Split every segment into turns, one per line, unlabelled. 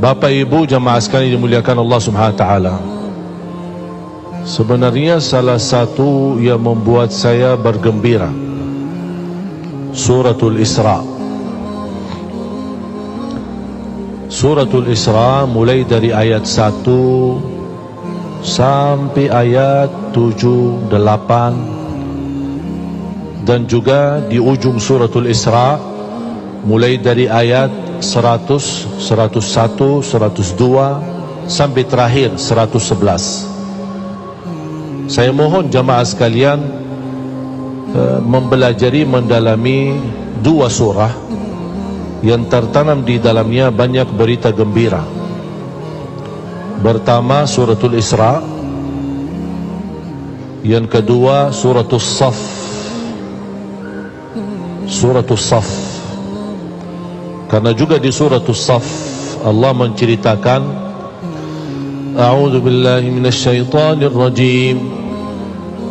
Bapak Ibu jamaah sekalian dimuliakan Allah Subhanahu wa taala. Sebenarnya salah satu yang membuat saya bergembira Suratul Isra. Suratul Isra mulai dari ayat 1 sampai ayat 7, 8, dan juga di ujung Suratul Isra mulai dari ayat 100, 101, 102 sampai terakhir 111. Saya mohon jamaah sekalian mempelajari, mendalami dua surah yang tertanam di dalamnya banyak berita gembira. Pertama Suratul Isra, yang kedua Suratul Saf. Suratul Saf, karena juga di Suratul Saf Allah menceritakan, A'udzu billahi minasy syaithanir rajim,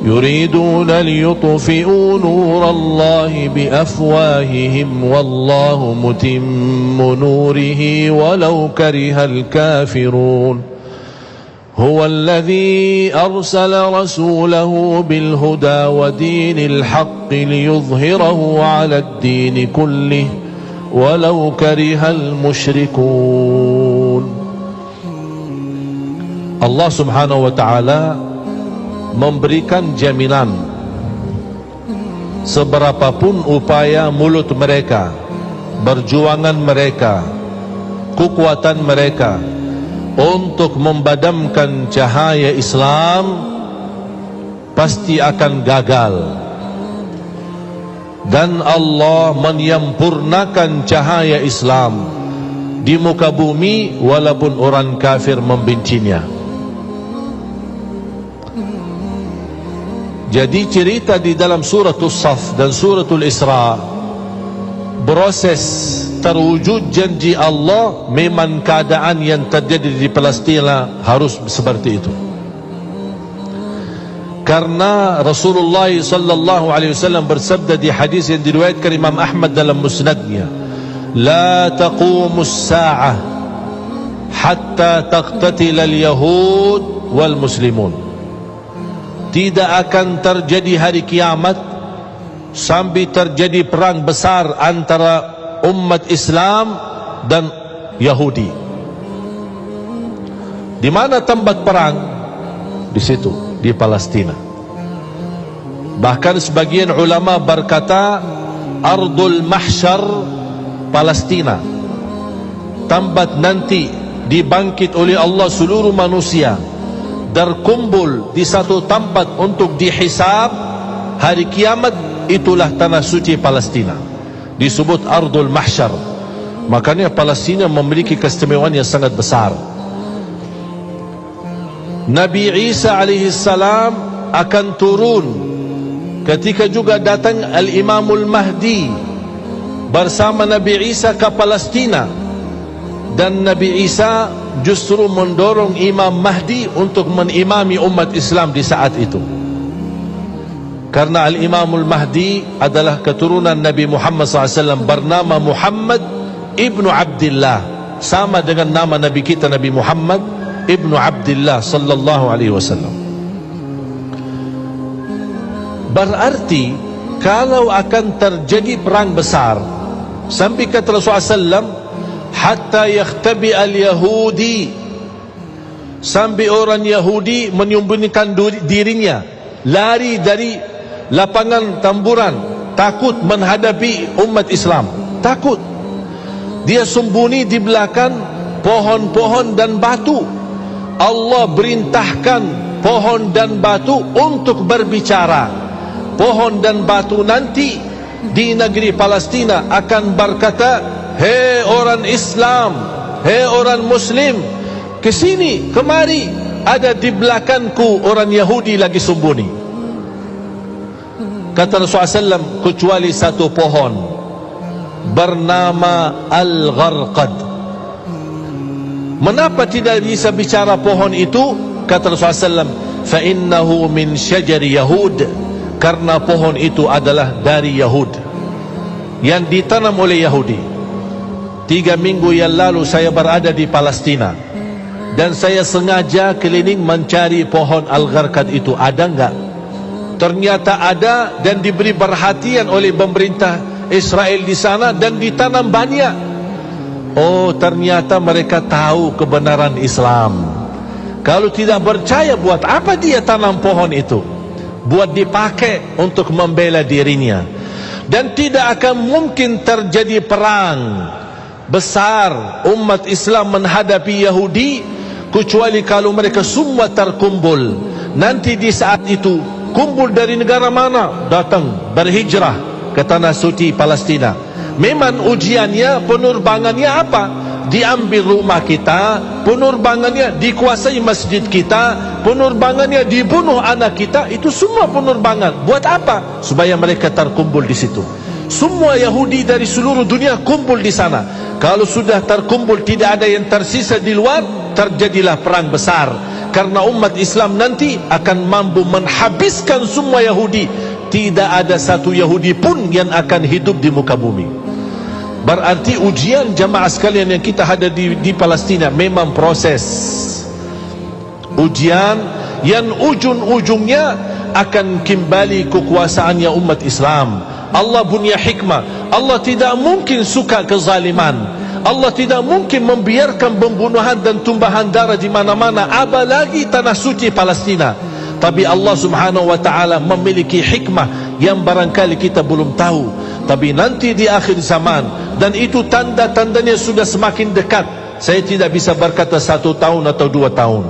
yuriduna liyutfi'u nurallahi biafwahihim wallahu mutimmu nurihi walau karihal kafirun. هو الذي أرسل رسوله بالهدى ودين الحق ليظهره على الدين كله walau karihal musyrikun. Allah Subhanahu wa taala memberikan jaminan, seberapapun upaya mulut mereka, perjuangan mereka, kekuatan mereka untuk membadamkan cahaya Islam pasti akan gagal. Dan Allah menyempurnakan cahaya Islam di muka bumi walaupun orang kafir membencinya. Jadi cerita di dalam Suratul Saf dan Suratul Isra, proses terwujud janji Allah memang keadaan yang terjadi di Palestina harus seperti itu. Karena Rasulullah sallallahu alaihi wasallam bersabda di hadis yang diriwayatkan Imam Ahmad dalam musnadnya, la taqumus sa'ah hatta taqtatila al-yahud wal muslimun. Tidak akan terjadi hari kiamat sampai terjadi perang besar antara umat Islam dan Yahudi. Di mana tempat perang? Di situ, di Palestina. Bahkan sebagian ulama berkata Ardul Mahsyar Palestina, tempat nanti dibangkit oleh Allah seluruh manusia, berkumpul di satu tempat untuk dihisab hari kiamat. Itulah tanah suci Palestina, disebut Ardul Mahsyar. Makanya Palestina memiliki keistimewaan yang sangat besar. Nabi Isa alaihi salam akan turun ketika juga datang Al-Imamul Mahdi bersama Nabi Isa ke Palestina. Dan Nabi Isa justru mendorong Imam Mahdi untuk menimami umat Islam di saat itu. Karena Al-Imamul Mahdi adalah keturunan Nabi Muhammad SAW, bernama Muhammad Ibnu Abdillah, sama dengan nama Nabi kita Nabi Muhammad Ibnu Abdillah sallallahu alaihi wasallam. Berarti kalau akan terjadi perang besar, sampai kata Rasulullah SAW, hatta yakhtabi al-Yahudi, sampai orang Yahudi menyembunyikan dirinya, lari dari lapangan tamburan, takut menghadapi umat Islam, takut. Dia sembunyi di belakang pohon-pohon dan batu. Allah perintahkan pohon dan batu untuk berbicara. Pohon dan batu nanti di negeri Palestina akan berkata, hei orang Islam, hei orang Muslim, kesini, kemari, ada di belakangku orang Yahudi lagi sembunyi. Kata Rasulullah SAW, kecuali satu pohon bernama Al-Gharqad. Mengapa tidak bisa bicara pohon itu? Kata Rasulullah SAW, فَإِنَّهُ مِنْ شَجَرِ يَهُودِ, karena pohon itu adalah dari Yahud, yang ditanam oleh Yahudi. 3 minggu yang lalu saya berada di Palestina, dan saya sengaja keliling mencari pohon Al-Gharqad itu. Ada enggak? Ternyata ada, dan diberi perhatian oleh pemerintah Israel di sana, dan ditanam banyak. Oh, ternyata mereka tahu kebenaran Islam. Kalau tidak percaya, buat apa dia tanam pohon itu? Buat dipakai untuk membela dirinya. Dan tidak akan mungkin terjadi perang besar umat Islam menghadapi Yahudi kecuali kalau mereka semua terkumpul. Nanti di saat itu, kumpul dari negara mana? Datang berhijrah ke tanah suci Palestina. Memang ujiannya, penerbangannya apa? Diambil rumah kita, penerbangannya dikuasai masjid kita, penerbangannya dibunuh anak kita. Itu semua penerbangan. Buat apa? Supaya mereka terkumpul di situ. Semua Yahudi dari seluruh dunia kumpul di sana. Kalau sudah terkumpul, tidak ada yang tersisa di luar, terjadilah perang besar. Karena umat Islam nanti akan mampu menghabiskan semua Yahudi. Tidak ada satu Yahudi pun yang akan hidup di muka bumi. Berarti ujian jamaah sekalian yang kita ada di Palestina memang proses ujian yang ujung-ujungnya akan kembali kekuasaannya umat Islam. Allah punya hikmah. Allah tidak mungkin suka kezaliman. Allah tidak mungkin membiarkan pembunuhan dan tumpahan darah di mana-mana, apalagi tanah suci Palestina. Tapi Allah Subhanahu wa taala memiliki hikmah yang barangkali kita belum tahu. Tapi nanti di akhir zaman, dan itu tanda-tandanya sudah semakin dekat. Saya tidak bisa berkata 1 tahun atau 2 tahun.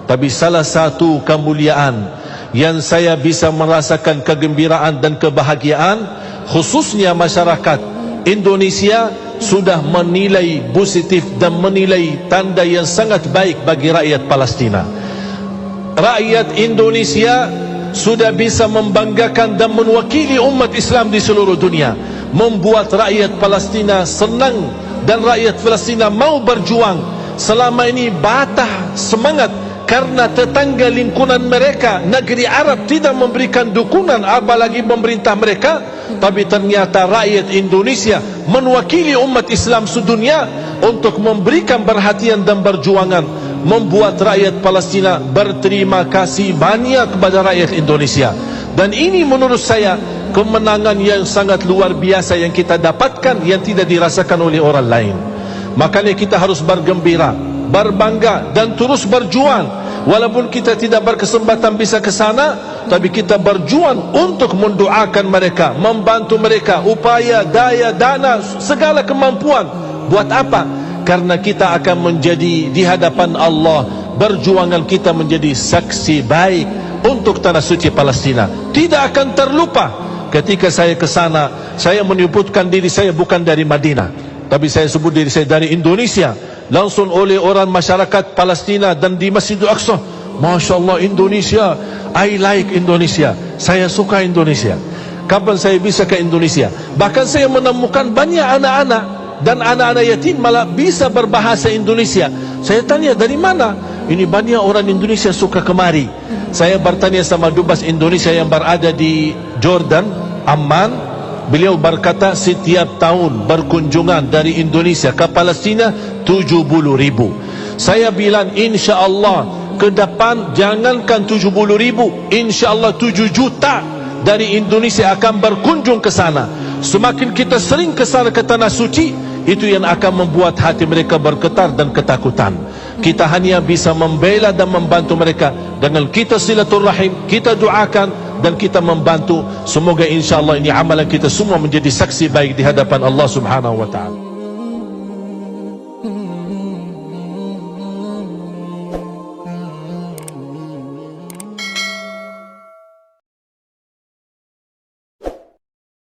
Tapi salah satu kemuliaan yang saya bisa merasakan kegembiraan dan kebahagiaan, khususnya masyarakat Indonesia sudah menilai positif dan menilai tanda yang sangat baik bagi rakyat Palestina. Rakyat Indonesia sudah bisa membanggakan dan mewakili umat Islam di seluruh dunia, membuat rakyat Palestina senang dan rakyat Palestina mau berjuang. Selama ini batah semangat karena tetangga lingkungan mereka, negeri Arab, tidak memberikan dukungan, apalagi pemerintah mereka. Tapi ternyata rakyat Indonesia mewakili umat Islam sedunia untuk memberikan perhatian dan perjuangan, membuat rakyat Palestina berterima kasih banyak kepada rakyat Indonesia. Dan ini menurut saya kemenangan yang sangat luar biasa yang kita dapatkan, yang tidak dirasakan oleh orang lain. Makanya kita harus bergembira, berbangga, dan terus berjuang. Walaupun kita tidak berkesempatan bisa ke sana, tapi kita berjuang untuk mendoakan mereka, membantu mereka, upaya, daya, dana, segala kemampuan. Buat apa? Karena kita akan menjadi di hadapan Allah, berjuangan kita menjadi saksi baik untuk tanah suci Palestina. Tidak akan terlupa. Ketika saya ke sana, saya menyebutkan diri saya bukan dari Madinah, tapi saya sebut diri saya dari Indonesia. Langsung oleh orang masyarakat Palestina dan di Masjidil Aqsa, Masya Allah Indonesia, I like Indonesia, saya suka Indonesia. Kapan saya bisa ke Indonesia? Bahkan saya menemukan banyak anak-anak dan anak-anak yatim malah bisa berbahasa Indonesia. Saya tanya, dari mana? Ini banyak orang Indonesia suka kemari. Saya bertanya sama dubes Indonesia yang berada di Jordan, Amman. Beliau berkata setiap tahun berkunjungan dari Indonesia ke Palestina 70.000. Saya bilang insya-Allah ke depan jangankan 70.000, insya-Allah 7 juta dari Indonesia akan berkunjung ke sana. Semakin kita sering ke sana, ke tanah suci, itu yang akan membuat hati mereka bergetar dan ketakutan. Kita hanya bisa membela dan membantu mereka dengan kita silaturahim, kita doakan dan kita membantu. Semoga insya-Allah ini amalan kita semua menjadi saksi baik di hadapan Allah Subhanahu wa taala.